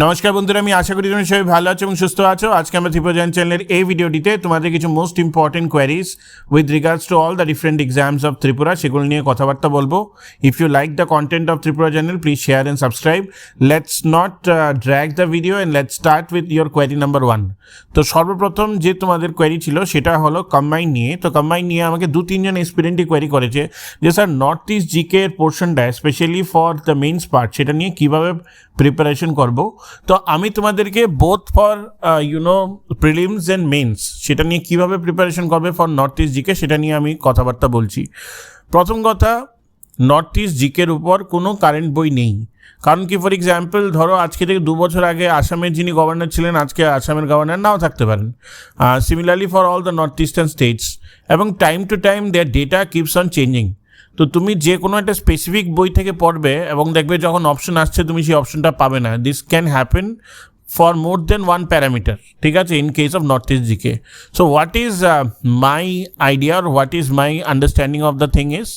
নমস্কার বন্ধুরা, আমি আশা করি তুমি সবাই ভালো আছো এবং সুস্থ আছো। আজকে আমরা ত্রিপুরা জয়েন্ট চ্যানেলের এই ভিডিওটিতে তোমাদের কিছু most important queries with regards to all the different exams of Tripura সেগুলো নিয়ে কথাবার্তা বলবো। If you like the content of Tripura channel, please share and subscribe. Let's not drag the video and let's start with your query number 1। তো সর্বপ্রথম যে তোমাদের query ছিল সেটা হলো কম্বাইন নিয়ে। তো কম্বাইন নিয়ে আমাকে 2-3 জন এক্সপিরিয়েন্টই কোয়ারি করেছে যে স্যার নর্থ ইস্ট জিকে এর পোর্শনটা specially for the means part সেটা নিয়ে কীভাবে প্রিপারেশন করবো। তো আমি তোমাদেরকে both for prelims and men's সেটা নিয়ে কীভাবে প্রিপারেশন করবে ফর নর্থ ইস্ট জিকে সেটা নিয়ে আমি কথাবার্তা বলছি। প্রথম কথা, নর্থ ইস্ট জিকের উপর কোনো কারেন্ট বই নেই। কারণ কি, ফর এক্সাম্পল ধরো আজকে থেকে 2 বছর আগে আসামের যিনি গভর্নর ছিলেন আজকে আসামের গভর্নর নাও থাকতে পারেন। Similarly for all the north eastern states, এবং time to time their data keeps on changing. তো তুমি যে কোনো একটা স্পেসিফিক বই থেকে পড়বে এবং দেখবে যখন অপশন আসছে তুমি সেই অপশনটা পাবে না। This can happen for more than 1 parameter, ঠিক আছে, in case of north east GK. So what is my idea আর what is my understanding of the thing is,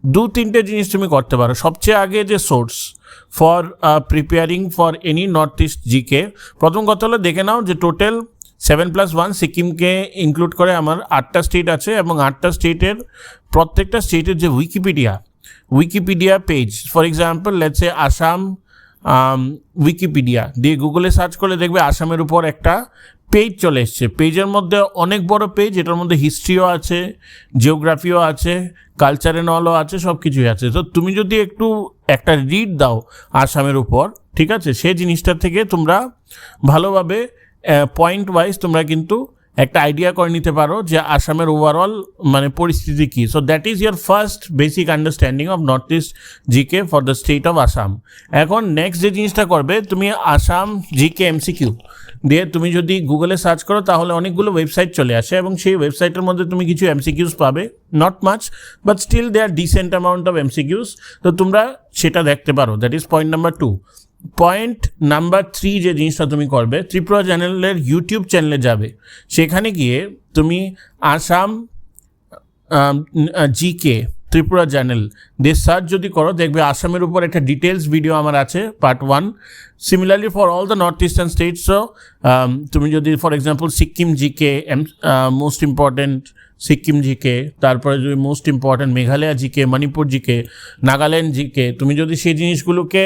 2-3টে জিনিস তুমি করতে পারো। সবচেয়ে আগে যে source for preparing for any north east GK, প্রথম কথা হলো দেখে নাও যে টোটাল 7+1 সিকিমকে ইনক্লুড করে আমার 8টা স্টেট আছে এবং 8টা স্টেটের প্রত্যেকটা স্টেটের যে Wikipedia page, for example let's say Assam Wikipedia দিয়ে গুগলে সার্চ করলে দেখবে আসামের উপর একটা পেজ চলে এসছে। পেজের মধ্যে অনেক বড় পেজ, এটার মধ্যে হিস্ট্রিও আছে, জিওগ্রাফিও আছে, কালচার অ্যান্ড অলও আছে, সব কিছুই আছে। তো তুমি যদি একটু একটা রিড দাও আসামের উপর, ঠিক আছে, সেই জিনিসটা থেকে তোমরা ভালোভাবে পয়েন্ট ওয়াইজ তোমরা কিন্তু একটা আইডিয়া করে নিতে পারো যে আসামের ওভারঅল মানে পরিস্থিতি কী। So that is your first basic understanding of north east GK for the state of Assam. এখন নেক্সট যে জিনিসটা করবে, তুমি আসাম জিকে এমসিকিউ দিয়ে তুমি যদি গুগলে সার্চ করো তাহলে অনেকগুলো ওয়েবসাইট চলে আসে এবং সেই ওয়েবসাইটের মধ্যে তুমি কিছু এমসিকিউস পাবে, not much but still they are decent amount of MCQs. তো তোমরা সেটা দেখতে পারো। That is point number 2। Point number 3 যে জিনিসটা তুমি করবে, ত্রিপুরা চ্যানেলের ইউটিউব চ্যানেলে যাবে, সেখানে গিয়ে তুমি আসাম জিকে ত্রিপুরা চ্যানেল দিয়ে সার্চ যদি করো দেখবে আসামের উপর একটা ডিটেলস ভিডিও আমার আছে, part 1। Similarly for all the north eastern স্টেটসও তুমি যদি for example Sikkim GK most important Sikkim GK, তারপরে যদি most important Meghalaya GK, Manipur GK, Nagaland GK, তুমি যদি সেই জিনিসগুলোকে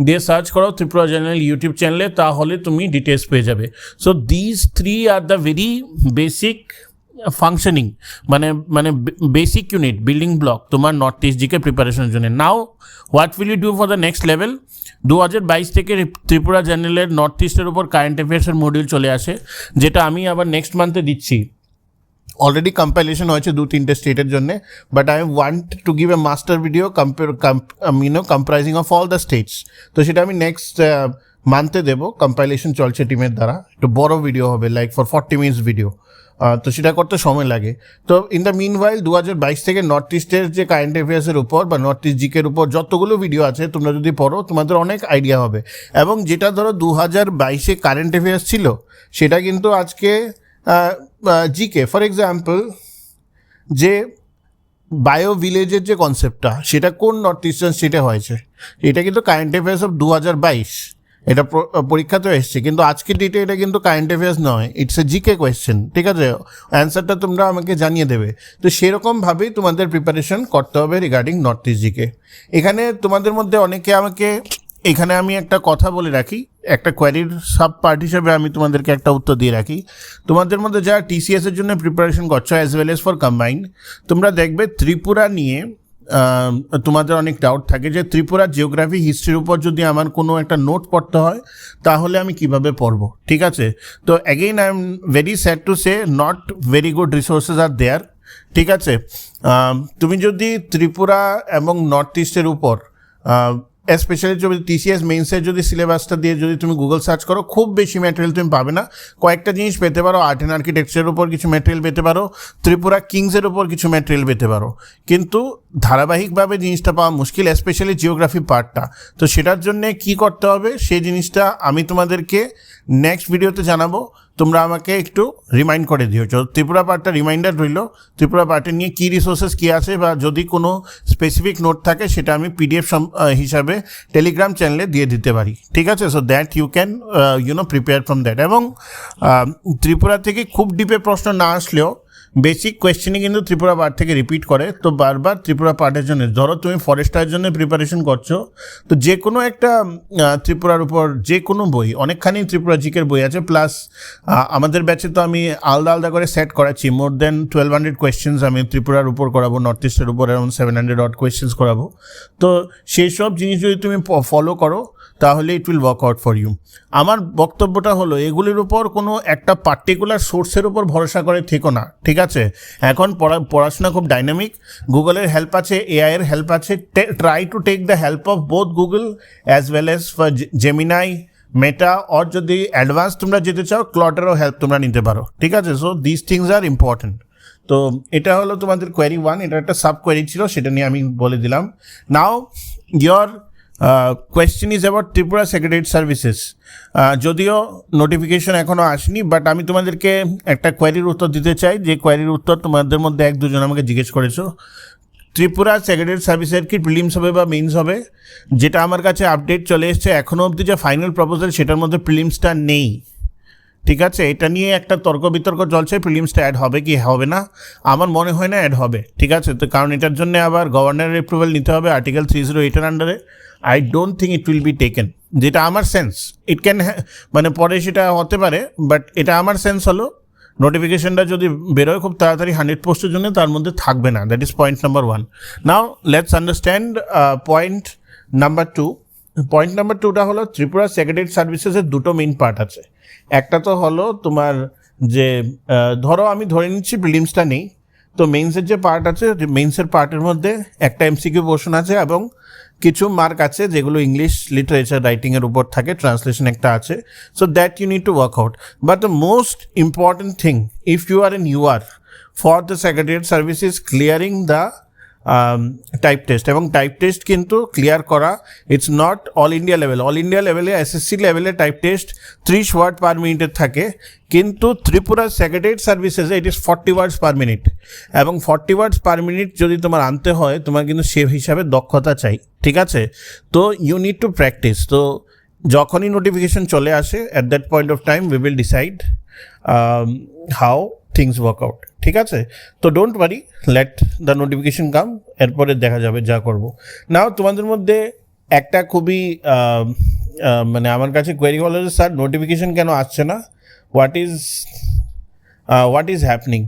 দিয়ে সার্চ করো ত্রিপুরা চ্যানেল ইউটিউব চ্যানেলে তাহলে তুমি ডিটেলস পেয়ে যাবে। সো দিস 3 আর দ্য ভেরি বেসিক ফাংশনিং, মানে বেসিক ইউনিট বিল্ডিং ব্লক তোমার নর্থ ইস্ট জিকে প্রিপারেশনের জন্য। Now what will you do for the next level? 2022 থেকে ত্রিপুরা চ্যানেলের নর্থ ইস্টের উপর কারেন্ট অ্যাফেয়ার্সের মডিউল চলে আসে, যেটা আমি আবার নেক্সট মান্থে দিচ্ছি। অলরেডি কম্পাইলেশন হয়েছে 2-3টে স্টেটের জন্য, but I want to give a master video comprising of all the states. তো সেটা আমি নেক্সট মান্থে দেবো। কম্পাইলেশন চলছে টিমের দ্বারা, একটু বড় ভিডিও হবে, লাইক ফর 40 মিনিটস ভিডিও। তো সেটা করতে সময় লাগে। তো ইন দ্য মিন ওয়াইল 2022 থেকে নর্থ ইস্টের যে কারেন্ট অ্যাফেয়ার্সের উপর বা নর্থ ইস্ট জিকের উপর যতগুলো ভিডিও আছে তোমরা যদি পড়ো তোমাদের অনেক আইডিয়া হবে। এবং যেটা ধরো 2022-এ কারেন্ট অ্যাফেয়ার্স ছিল সেটা কিন্তু আজকে জিকে। ফর এক্সাম্পল যে বায়ো ভিলেজের যে কনসেপ্টটা সেটা কোন নর্থ ইস্টার্ন স্টেটে হয়েছে, এটা কিন্তু কারেন্ট অ্যাফেয়ার্স অফ 2022, এটা পরীক্ষাতেও এসছে, কিন্তু আজকের ডেটে এটা কিন্তু কারেন্ট অ্যাফেয়ার্স নয়, ইটস এ জিকে কোয়েশ্চেন, ঠিক আছে। অ্যান্সারটা তোমরা আমাকে জানিয়ে দেবে। তো সেরকমভাবেই তোমাদের প্রিপারেশন করতে হবে রিগার্ডিং নর্থ ইস্ট জিকে। এখানে তোমাদের মধ্যে অনেকে আমাকে, এখানে আমি একটা কথা বলে রাখি, একটা কোয়ারির সাব পার্ট হিসেবে আমি তোমাদেরকে একটা উত্তর দিয়ে রাখি। তোমাদের মধ্যে যারা টিসিএসের জন্য প্রিপারেশন করছো as well as for combine, তোমরা দেখবে ত্রিপুরা নিয়ে তোমাদের অনেক ডাউট থাকে যে ত্রিপুরা জিওগ্রাফি হিস্ট্রির উপর যদি আমার কোনো একটা নোট পড়তে হয় তাহলে আমি কিভাবে পড়বো, ঠিক আছে। তো again I am very sad to say not very good resources are there, ঠিক আছে। তুমি যদি ত্রিপুরা এবং নর্থ ইস্টের উপর স্পেশালি যদি টিসিএস মেইনসের যদি সিলেবাসটা দিয়ে যদি তুমি গুগল সার্চ করো খুব বেশি ম্যাটেরিয়াল তুমি পাবে না। কয়েকটা জিনিস পেতে পারো, আর্ট অ্যান্ড আর্কিটেকচারের উপর কিছু ম্যাটেরিয়াল পেতে পারো, ত্রিপুরা কিংসের উপর কিছু ম্যাটেরিয়াল পেতে পারো, কিন্তু ধারাবাহিকভাবে জিনিসটা পাওয়া মুশকিল, স্পেশালি জিওগ্রাফি পার্টটা। তো সেটার জন্যে কী করতে হবে সেই জিনিসটা আমি তোমাদেরকে নেক্সট ভিডিওতে জানাবো। তোমরা আমাকে একটু রিমাইন্ড করে দিও। ত্রিপুরা পার্টটা রিমাইন্ডার রইল, ত্রিপুরা পার্টে নিয়ে কী রিসোর্সেস কী আছে বা যদি কোনো স্পেসিফিক নোট থাকে সেটা আমি পিডিএফ হিসাবে টেলিগ্রাম চ্যানেলে দিয়ে দিতে পারি, ঠিক আছে? So that you can prepare from that. এবং ত্রিপুরা থেকে খুব ডিপে প্রশ্ন না আসলেও বেসিক কোয়েশ্চেনই কিন্তু ত্রিপুরা পার্ট থেকে রিপিট করে। তো বারবার ত্রিপুরা পার্টের জন্য, ধরো তুমি ফরেস্টারের জন্য প্রিপারেশন করছো, তো যে কোনো একটা ত্রিপুরার উপর যে কোনো বই, অনেকখানি ত্রিপুরা জিকের বই আছে, প্লাস আমাদের ব্যাচে তো আমি আলাদা আলাদা করে সেট করাচ্ছি, মোর দেন 1200 কোয়েশ্চেন্স আমি ত্রিপুরার উপর করাবো, নর্থ ইস্টের উপর অ্যারাউন্ড 700 অড কোয়েশ্চেন্স করাবো। তো সেই সব জিনিস যদি তুমি ফলো করো তাহলে it will work out for you. আমার বক্তব্যটা হলো এগুলির উপর কোনো একটা পার্টিকুলার সোর্সের উপর ভরসা করে থেকো না, ঠিক আছে? এখন পড়াশোনা খুব ডাইনামিক, গুগলের হেল্প আছে, এআইয়ের হেল্প আছে। Try to take the help of both Google as well as Gemini, Meta, or যদি অ্যাডভান্স তোমরা যেতে চাও ক্লডেরও হেল্প তোমরা নিতে পারো, ঠিক আছে? So this things are important. তো এটা হলো তোমাদের কোয়েরি 1, এটা একটা সাব কোয়েরি ছিল, সেটা নিয়ে আমি বলে দিলাম। Now your question is about Tripura secretariat services. যদিও নোটিফিকেশন এখনও আসেনি, বাট আমি তোমাদেরকে একটা কোয়েরির উত্তর দিতে চাই, যে কোয়েরির উত্তর তোমাদের মধ্যে 1-2 জন আমাকে জিজ্ঞেস করেছো। ত্রিপুরা সেক্রেটারিয়েট সার্ভিসের কি প্রিলিমস হবে বা মেইনস হবে? যেটা আমার কাছে আপডেট চলে এসছে, এখনও অবধি যে ফাইনাল প্রপোজাল সেটার মধ্যে প্রিলিমসটা নেই, ঠিক আছে? এটা নিয়ে একটা তর্ক বিতর্ক চলছে, প্রিলিমসটা অ্যাড হবে কি হবে না। আমার মনে হয় না অ্যাড হবে, ঠিক আছে? তো কারণ এটার জন্য আবার গভর্নরের অ্যাপ্রুভাল নিতে হবে আর্টিকেল 308-এর আন্ডারে। I don't think it will be taken, যেটা আমার সেন্স। ইট ক্যান, মানে পরে সেটা হতে পারে, বাট এটা আমার সেন্স হলো নোটিফিকেশনটা যদি বেরোয় খুব তাড়াতাড়ি 100 পোস্টের জন্য তার মধ্যে থাকবে না। That is point number 1। Now let's understand point number 2। Point number 2টা হলো ত্রিপুরা সেক্রেটারিয়েট সার্ভিসেসের দুটো মেইন পার্ট আছে। একটা তো হলো তোমার যে ধরো আমি ধরে নিচ্ছি প্রিলিমসটা নেই, তো মেইনসের যে পার্ট আছে, মেইনসের পার্টের মধ্যে একটা এমসিকিউ পোর্শন আছে এবং কিছু মার্ক আছে যেগুলো ইংলিশ লিটারেচার রাইটিংয়ের উপর থাকে, ট্রান্সলেশন একটা আছে। So that you need to work out. But the most important thing if you are এন ইউআর for the secretariat service is clearing the type test. এবং টাইপ টেস্ট কিন্তু ক্লিয়ার করা, it's not all India level. All India লেভেলে SSC লেভেলে type test 30 word per মিনিটের থাকে, কিন্তু ত্রিপুরা সেক্রেটারিয়েট সার্ভিসেসে it is 40 words per minute. এবং 40 ওয়ার্ডস পার মিনিট যদি তোমার আনতে হয়, তোমার কিন্তু সে হিসাবে দক্ষতা চাই, ঠিক আছে? তো ইউ নিড টু প্র্যাকটিস। তো যখনই নোটিফিকেশন চলে আসে, at that point of time we will decide how things work out, ঠিক আছে? তো don't worry, let the notification come, এরপরে দেখা যাবে যা করব। নাও তোমাদের মধ্যে একটা খুবই মানে আমার কাছে কোয়েরি হলো যে স্যার নোটিফিকেশন কেন আসছে না, what is happening?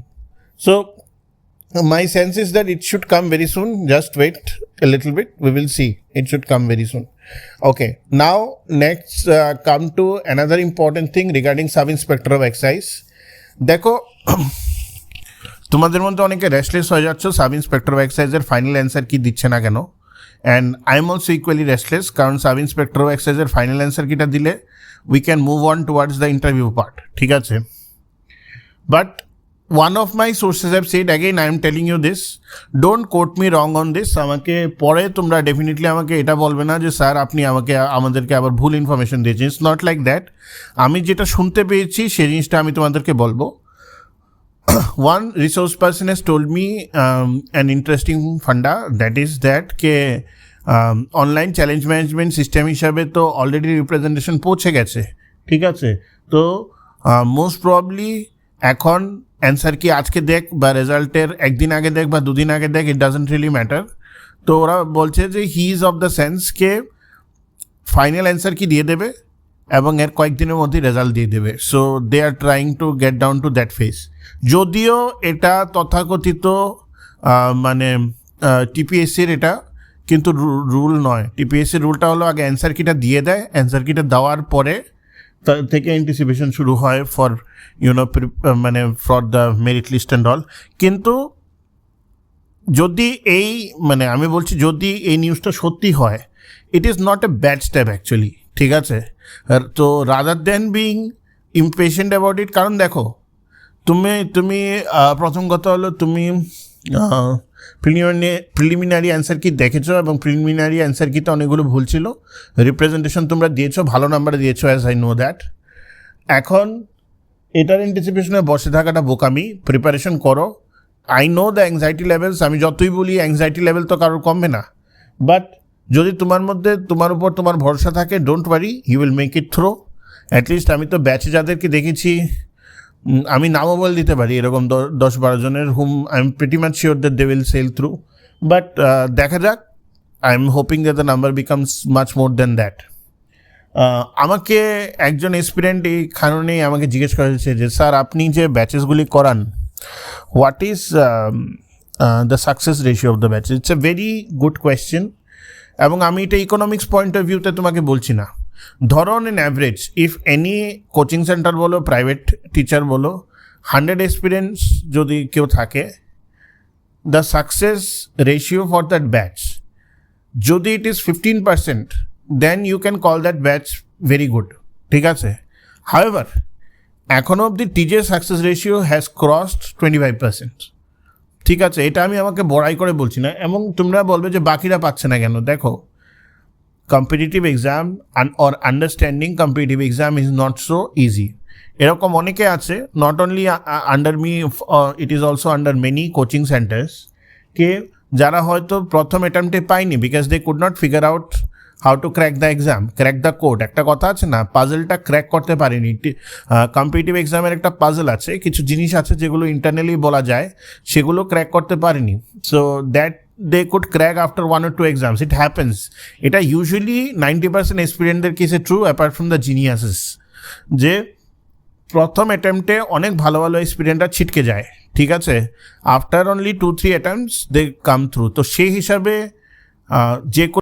So my sense is that it should come very soon. Just wait a little bit, we will see. It should come very soon. Okay, now next come to another important thing regarding sub inspector of excise. দেখো তোমাদের মধ্যে অনেকে restless হয়ে যাচ্ছ sub inspector of এক্সাইজের final answer কি দিচ্ছে না কেন। And I am also equally restless, কারণ সাব ইন্সপেক্টর অফ এক্সাইজের ফাইনাল অ্যান্সার কিটা দিলে we can move on towards the interview part, ঠিক আছে? But one of my sources have said, again I am telling you this, don't quote me wrong on this. আমাকে পরে তোমরা definitely আমাকে এটা বলবে না যে স্যার আপনি আমাদেরকে আবার ভুল ইনফরমেশন দিয়েছেন। It's not like that. আমি যেটা শুনতে পেয়েছি সেই জিনিসটা আমি তোমাদেরকে বলবো। One resource person has told me an interesting funda, that is that K online challenge management system হিসাবে তো অলরেডি রিপ্রেজেন্টেশন পৌঁছে গেছে, ঠিক আছে? তো মোস্ট প্রবলি এখন অ্যান্সার কি আজকে দেখ বা রেজাল্টের একদিন আগে দেখ বা দুদিন আগে দেখ, ইট ডাজন্ট রিয়েলি ম্যাটার। তো ওরা বলছে যে he is of the sense K final answer কি দিয়ে দেবে এবং এর কয়েকদিনের মধ্যে রেজাল্ট দিয়ে দেবে। So they are trying to get down to that phase. যদিও এটা তথাকথিত মানে টিপিএসসির এটা কিন্তু রুল নয়। টিপিএসসির রুলটা হলো আগে অ্যান্সার কিটা দিয়ে দেয়, অ্যান্সার কিটা দেওয়ার পরে থেকে অ্যান্টিসিপেশন শুরু হয় ফর মানে for the merit list and all. কিন্তু যদি এই মানে আমি বলছি যদি এই নিউজটা সত্যি হয়, it is not a bad step actually, ঠিক আছে? তো rather than being impatient about it, কারণ দেখো তুমি প্রথম কথা হলো তুমি প্রিলিমিনারি অ্যান্সার কি দেখেছো এবং প্রিলিমিনারি অ্যান্সার কিতে অনেকগুলো ভুল ছিল। রিপ্রেজেন্টেশন তোমরা দিয়েছো, ভালো নাম্বারে দিয়েছো, অ্যাজ আই নো দ্যাট। এখন এটার অ্যান্টিসিপেশনে বসে থাকাটা বোকামি, প্রিপারেশন করো। I know the anxiety levels, আমি যতই বলি অ্যাংজাইটি লেভেল তো কারোর কমবে না, বাট যদি তোমার মধ্যে তোমার উপর তোমার ভরসা থাকে, don't worry, you will make it through. At least আমি তো ব্যাচে যাদেরকে দেখেছি, আমি নামও বলে দিতে পারি, এরকম 10-12 জনের hmm I am pretty much sure that they will sail through, but দেখা যাক। I am hoping that the number becomes much more than that. আমাকে একজন এক্সপিরিয়েন্ট এই কারণেই আমাকে জিজ্ঞেস করেছে যে স্যার আপনি যে ব্যাচেসগুলি করান, what is the success ratio of the batches? It's a very good question, এবং আমি এটা ইকোনমিক্স পয়েন্ট অফ ভিউতে তোমাকে বলছি না। ধরো on average, if any coaching centre বলো, প্রাইভেট টিচার বলো, 100 এক্সপিরিয়েন্স যদি কেউ থাকে, the success ratio for that batch যদি it is 15%, then you can call that batch very good, ঠিক আছে? হাউএভার এখনও অবধি টিজের সাকসেস রেশিও হ্যাজ ক্রসড 25%, ঠিক আছে? এটা আমি আমাকে বড়াই করে বলছি না, এবং তোমরা বলবে যে বাকিরা পাচ্ছে না কেন। দেখো, competitive exam or understanding competitive exam is not so easy. এরকম অনেকে আছে, not only under me, it is also under many coaching centres, কে যারা হয়তো প্রথম অ্যাটেম্পটে পায়নি, because they could not figure out how to crack the exam, crack the code. একটা কথা আছে না, পাজলটা ক্র্যাক করতে পারেনি। কম্পিটিটিভ এক্সামের একটা পাজল আছে, কিছু জিনিস আছে যেগুলো ইন্টারনালি বলা যায়, সেগুলো ক্র্যাক করতে পারেনি। So that they could crack after 1 or 2 exams. It happens. এটা ইউজুয়ালি 90% এক্সপিরিয়েন্সদের কেসে ট্রু, অ্যাপার্ট ফ্রম দ্য জিনিয়াসেস, যে প্রথম অ্যাটেম্পটে অনেক ভালো ভালো এক্সপিরিয়েন্সরা ছিটকে যায়, ঠিক আছে? আফটার অনলি 2-3 অ্যাটেম্পটস দে কাম থ্রু। তো সেই হিসাবে যে